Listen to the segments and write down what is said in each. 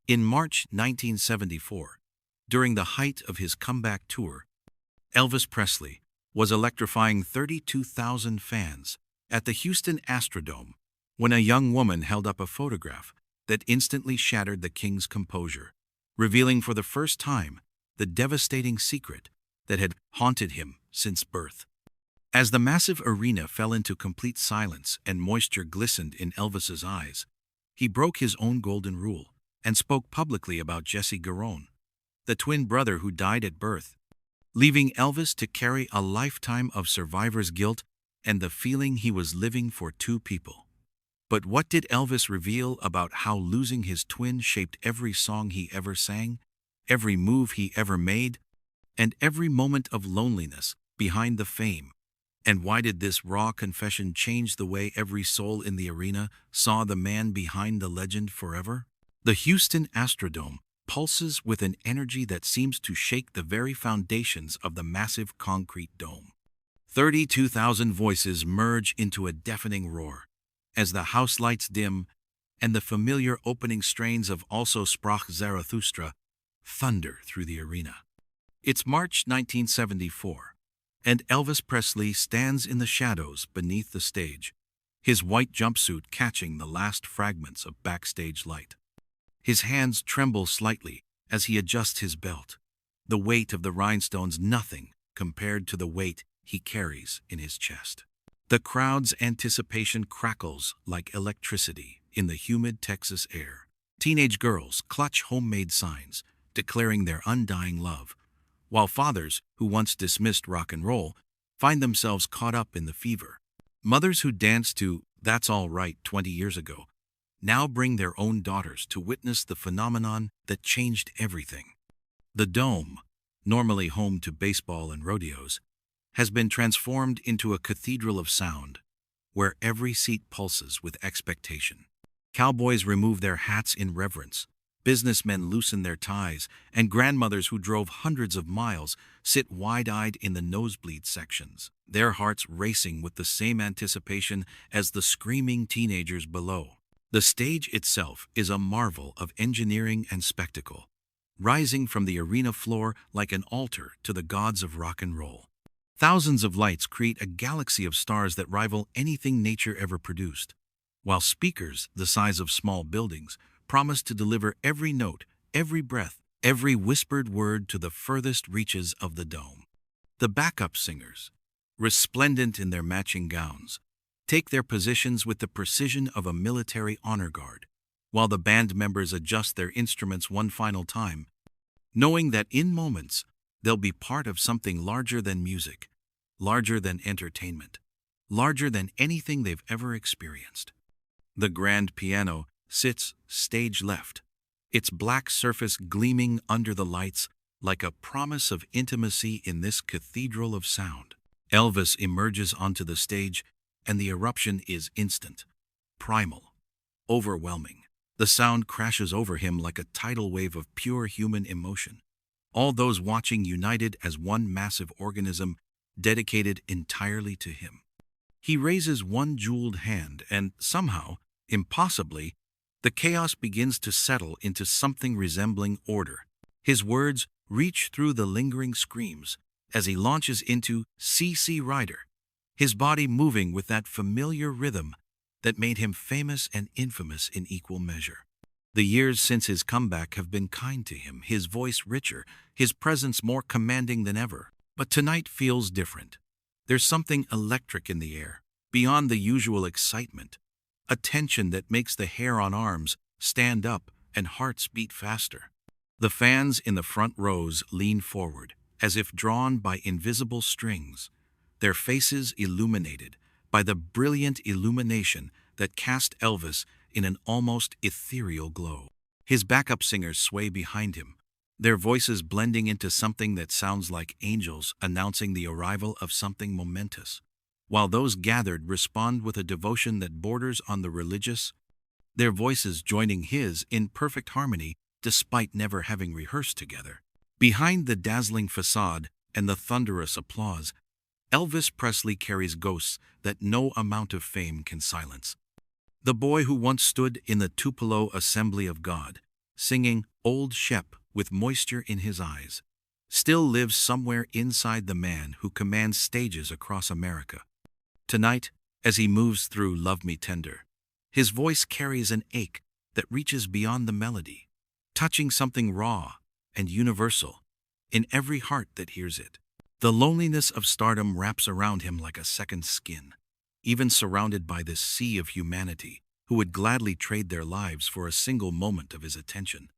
In March 1974, during the height of his comeback tour, Elvis Presley was electrifying 32,000 fans at the Houston Astrodome when a young woman held up a photograph that instantly shattered the king's composure, revealing for the first time the devastating secret that had haunted him since birth. As the massive arena fell into complete silence and moisture glistened in Elvis's eyes, he broke his own golden rule and spoke publicly about Jesse Garon, the twin brother who died at birth, leaving Elvis to carry a lifetime of survivor's guilt and the feeling he was living for two people. But what did Elvis reveal about how losing his twin shaped every song he ever sang, every move he ever made, and every moment of loneliness behind the fame? And why did this raw confession change the way every soul in the arena saw the man behind the legend forever? The Houston Astrodome pulses with an energy that seems to shake the very foundations of the massive concrete dome. 32,000 voices merge into a deafening roar as the house lights dim and the familiar opening strains of Also Sprach Zarathustra thunder through the arena. It's March 1974, and Elvis Presley stands in the shadows beneath the stage, his white jumpsuit catching the last fragments of backstage light. His hands tremble slightly as he adjusts his belt, the weight of the rhinestones nothing compared to the weight he carries in his chest. The crowd's anticipation crackles like electricity in the humid Texas air. Teenage girls clutch homemade signs declaring their undying love, while fathers who once dismissed rock and roll find themselves caught up in the fever. Mothers who danced to That's All Right 20 years ago now bring their own daughters to witness the phenomenon that changed everything. The Dome, normally home to baseball and rodeos, has been transformed into a cathedral of sound, where every seat pulses with expectation. Cowboys remove their hats in reverence, businessmen loosen their ties, and grandmothers who drove hundreds of miles sit wide-eyed in the nosebleed sections, their hearts racing with the same anticipation as the screaming teenagers below. The stage itself is a marvel of engineering and spectacle, rising from the arena floor like an altar to the gods of rock and roll. Thousands of lights create a galaxy of stars that rival anything nature ever produced, while speakers the size of small buildings promise to deliver every note, every breath, every whispered word to the furthest reaches of the dome. The backup singers, resplendent in their matching gowns, take their positions with the precision of a military honor guard, while the band members adjust their instruments one final time, knowing that in moments they'll be part of something larger than music, larger than entertainment, larger than anything they've ever experienced. The grand piano sits stage left, its black surface gleaming under the lights like a promise of intimacy in this cathedral of sound. Elvis emerges onto the stage, and the eruption is instant, primal, overwhelming. The sound crashes over him like a tidal wave of pure human emotion, all those watching united as one massive organism dedicated entirely to him. He raises one jeweled hand, and somehow, impossibly, the chaos begins to settle into something resembling order. His words reach through the lingering screams as he launches into C.C. Rider, his body moving with that familiar rhythm that made him famous and infamous in equal measure. The years since his comeback have been kind to him, his voice richer, his presence more commanding than ever. But tonight feels different. There's something electric in the air, beyond the usual excitement, a tension that makes the hair on arms stand up and hearts beat faster. The fans in the front rows lean forward, as if drawn by invisible strings, their faces illuminated by the brilliant illumination that cast Elvis in an almost ethereal glow. His backup singers sway behind him, their voices blending into something that sounds like angels announcing the arrival of something momentous, while those gathered respond with a devotion that borders on the religious, their voices joining his in perfect harmony despite never having rehearsed together. Behind the dazzling facade and the thunderous applause, Elvis Presley carries ghosts that no amount of fame can silence. The boy who once stood in the Tupelo Assembly of God, singing Old Shep with moisture in his eyes, still lives somewhere inside the man who commands stages across America. Tonight, as he moves through Love Me Tender, his voice carries an ache that reaches beyond the melody, touching something raw and universal in every heart that hears it. The loneliness of stardom wraps around him like a second skin, even surrounded by this sea of humanity who would gladly trade their lives for a single moment of his attention.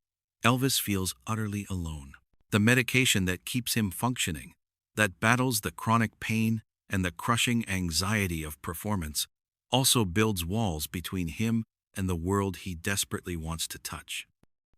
Elvis feels utterly alone. The medication that keeps him functioning, that battles the chronic pain and the crushing anxiety of performance, also builds walls between him and the world he desperately wants to touch.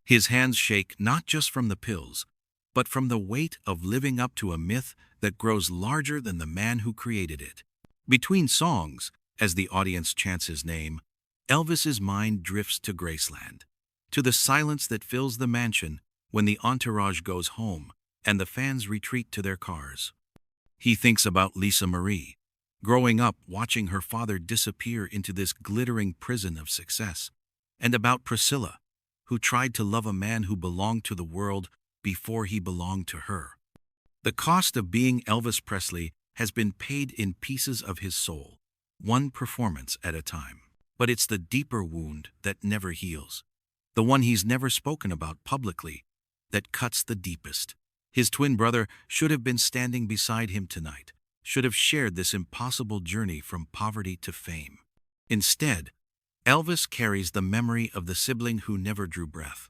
His hands shake not just from the pills, but from the weight of living up to a myth that grows larger than the man who created it. Between songs, as the audience chants his name, Elvis's mind drifts to Graceland, to the silence that fills the mansion when the entourage goes home and the fans retreat to their cars. He thinks about Lisa Marie, growing up watching her father disappear into this glittering prison of success, and about Priscilla, who tried to love a man who belonged to the world before he belonged to her. The cost of being Elvis Presley has been paid in pieces of his soul, one performance at a time. But it's the deeper wound that never heals, the one he's never spoken about publicly, that cuts the deepest. His twin brother should have been standing beside him tonight, should have shared this impossible journey from poverty to fame. Instead, Elvis carries the memory of the sibling who never drew breath,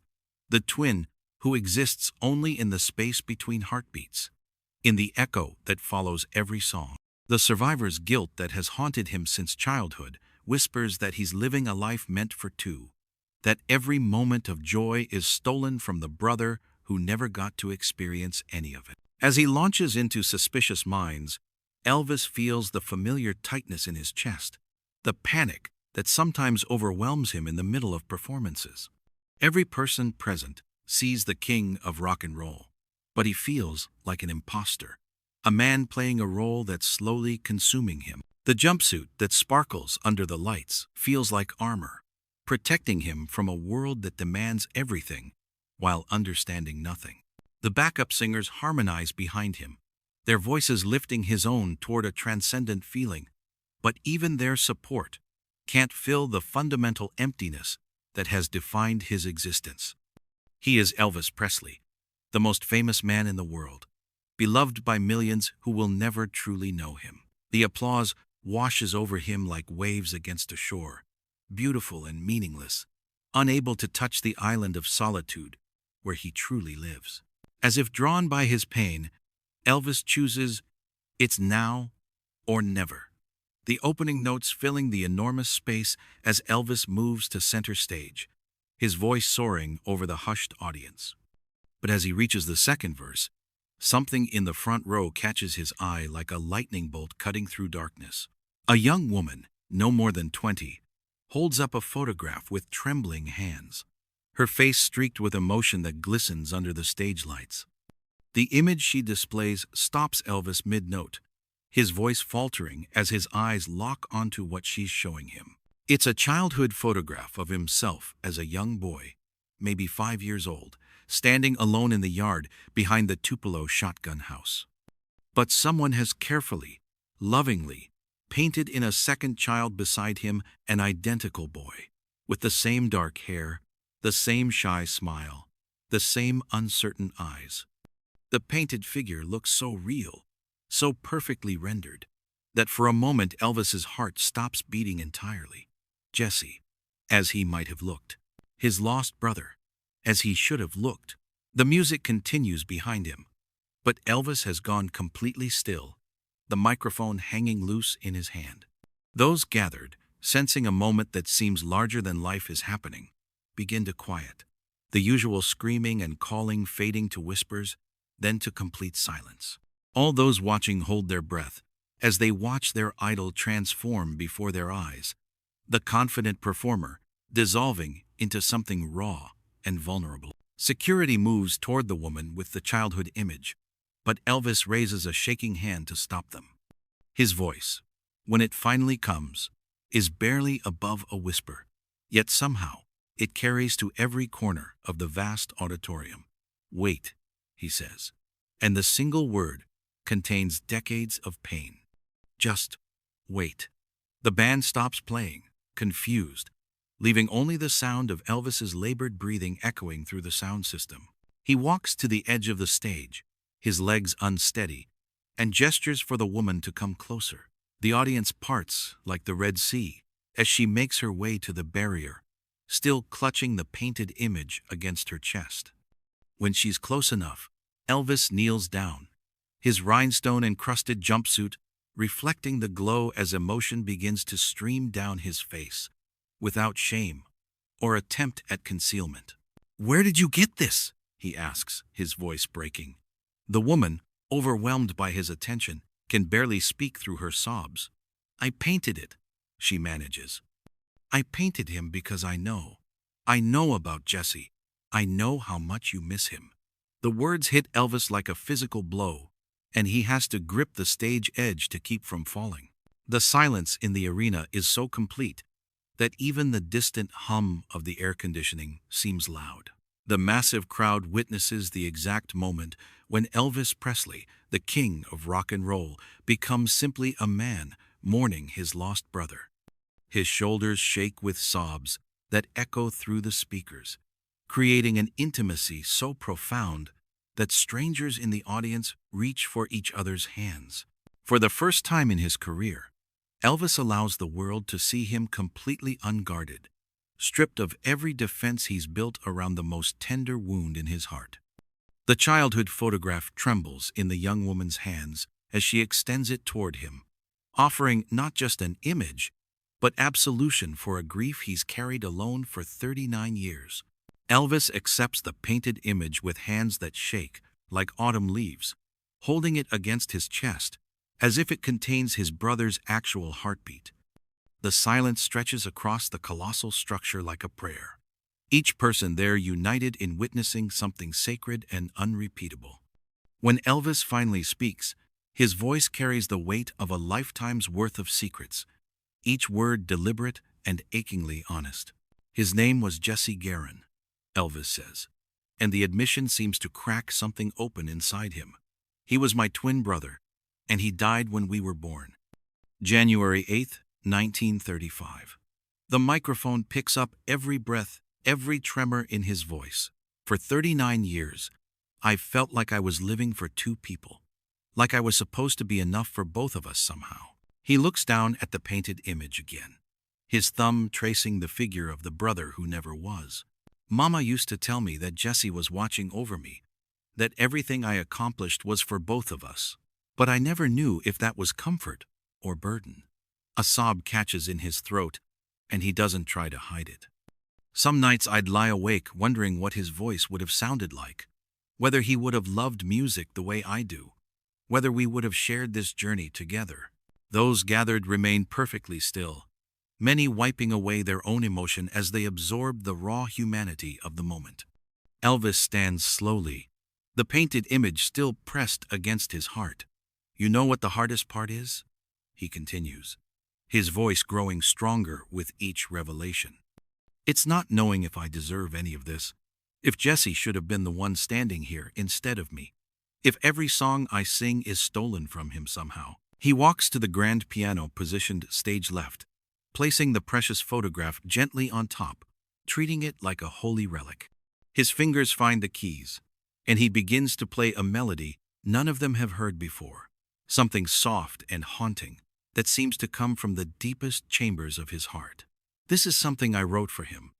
the twin who exists only in the space between heartbeats, in the echo that follows every song. The survivor's guilt that has haunted him since childhood whispers that he's living a life meant for two, that every moment of joy is stolen from the brother who never got to experience any of it. As he launches into Suspicious Minds, Elvis feels the familiar tightness in his chest, the panic that sometimes overwhelms him in the middle of performances. Every person present sees the king of rock and roll, but he feels like an imposter, a man playing a role that's slowly consuming him. The jumpsuit that sparkles under the lights feels like armor, protecting him from a world that demands everything while understanding nothing. The backup singers harmonize behind him, their voices lifting his own toward a transcendent feeling, but even their support can't fill the fundamental emptiness that has defined his existence. He is Elvis Presley, the most famous man in the world, beloved by millions who will never truly know him. The applause washes over him like waves against a shore, beautiful and meaningless, unable to touch the island of solitude where he truly lives. As if drawn by his pain, Elvis chooses, "It's now or never," the opening notes filling the enormous space as Elvis moves to center stage, his voice soaring over the hushed audience. But as he reaches the second verse, something in the front row catches his eye like a lightning bolt cutting through darkness. A young woman, no more than 20, holds up a photograph with trembling hands, her face streaked with emotion that glistens under the stage lights. The image she displays stops Elvis mid-note, his voice faltering as his eyes lock onto what she's showing him. It's a childhood photograph of himself as a young boy, maybe 5 years old, standing alone in the yard behind the Tupelo shotgun house. But someone has carefully, lovingly, painted in a second child beside him an identical boy, with the same dark hair, the same shy smile, the same uncertain eyes. The painted figure looks so real, so perfectly rendered, that for a moment Elvis's heart stops beating entirely. Jesse, as he might have looked. His lost brother, as he should have looked. The music continues behind him, but Elvis has gone completely still, the microphone hanging loose in his hand. Those gathered, sensing a moment that seems larger than life is happening, begin to quiet, the usual screaming and calling fading to whispers, then to complete silence. All those watching hold their breath as they watch their idol transform before their eyes, the confident performer dissolving into something raw and vulnerable. Security moves toward the woman with the childhood image, but Elvis raises a shaking hand to stop them. His voice, when it finally comes, is barely above a whisper, yet somehow It carries to every corner of the vast auditorium. Wait, he says. And the single word contains decades of pain. Just wait. The band stops playing, confused, leaving only the sound of Elvis's labored breathing echoing through the sound system. He walks to the edge of the stage, his legs unsteady, and gestures for the woman to come closer. The audience parts like the Red Sea as she makes her way to the barrier, still clutching the painted image against her chest. When she's close enough, Elvis kneels down, his rhinestone-encrusted jumpsuit reflecting the glow as emotion begins to stream down his face, without shame or attempt at concealment. "Where did you get this?" he asks, his voice breaking. The woman, overwhelmed by his attention, can barely speak through her sobs. "I painted it," she manages. "I painted him because I know. I know about Jesse. I know how much you miss him." The words hit Elvis like a physical blow, and he has to grip the stage edge to keep from falling. The silence in the arena is so complete that even the distant hum of the air conditioning seems loud. The massive crowd witnesses the exact moment when Elvis Presley, the king of rock and roll, becomes simply a man mourning his lost brother. His shoulders shake with sobs that echo through the speakers, creating an intimacy so profound that strangers in the audience reach for each other's hands. For the first time in his career, Elvis allows the world to see him completely unguarded, stripped of every defense he's built around the most tender wound in his heart. The childhood photograph trembles in the young woman's hands as she extends it toward him, offering not just an image, but absolution for a grief he's carried alone for 39 years. Elvis accepts the painted image with hands that shake like autumn leaves, holding it against his chest as if it contains his brother's actual heartbeat. The silence stretches across the colossal structure like a prayer, each person there united in witnessing something sacred and unrepeatable. When Elvis finally speaks, his voice carries the weight of a lifetime's worth of secrets, each word deliberate and achingly honest. "His name was Jesse Garon," Elvis says, and the admission seems to crack something open inside him. "He was my twin brother, and he died when we were born." January 8th, 1935. The microphone picks up every breath, every tremor in his voice. "For 39 years, I've felt like I was living for two people, like I was supposed to be enough for both of us somehow." He looks down at the painted image again, his thumb tracing the figure of the brother who never was. "Mama used to tell me that Jesse was watching over me, that everything I accomplished was for both of us. But I never knew if that was comfort or burden." A sob catches in his throat, and he doesn't try to hide it. "Some nights I'd lie awake wondering what his voice would have sounded like, whether he would have loved music the way I do, whether we would have shared this journey together." Those gathered remain perfectly still, many wiping away their own emotion as they absorb the raw humanity of the moment. Elvis stands slowly, the painted image still pressed against his heart. "You know what the hardest part is?" he continues, his voice growing stronger with each revelation. "It's not knowing if I deserve any of this, if Jesse should have been the one standing here instead of me, if every song I sing is stolen from him somehow." He walks to the grand piano positioned stage left, placing the precious photograph gently on top, treating it like a holy relic. His fingers find the keys, and he begins to play a melody none of them have heard before, something soft and haunting that seems to come from the deepest chambers of his heart. "This is something I wrote for him,"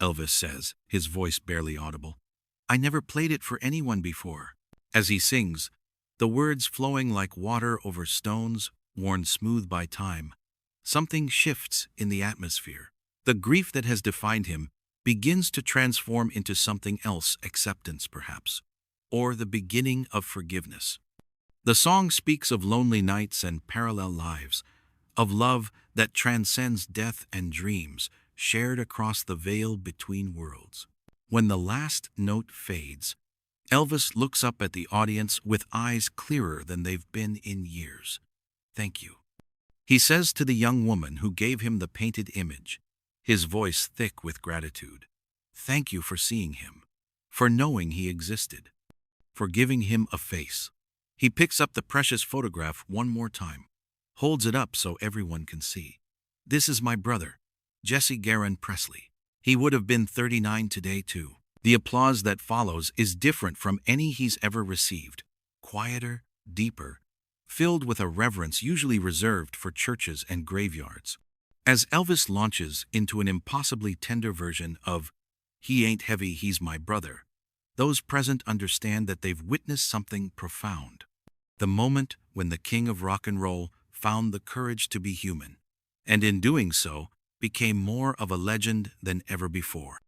Elvis says, his voice barely audible. "I never played it for anyone before." As he sings, the words flowing like water over stones worn smooth by time, something shifts in the atmosphere. The grief that has defined him begins to transform into something else, acceptance perhaps, or the beginning of forgiveness. The song speaks of lonely nights and parallel lives, of love that transcends death and dreams shared across the veil between worlds. When the last note fades, Elvis looks up at the audience with eyes clearer than they've been in years. "Thank you," he says to the young woman who gave him the painted image, his voice thick with gratitude. Thank you for seeing him, for knowing he existed, for giving him a face. He picks up the precious photograph one more time, holds it up so everyone can see. This is my brother, Jesse Garon Presley. He would have been 39 today too. The applause that follows is different from any he's ever received. Quieter, deeper, filled with a reverence usually reserved for churches and graveyards. As Elvis launches into an impossibly tender version of "He ain't heavy, he's my brother," those present understand that they've witnessed something profound. The moment when the king of rock and roll found the courage to be human, and in doing so, became more of a legend than ever before.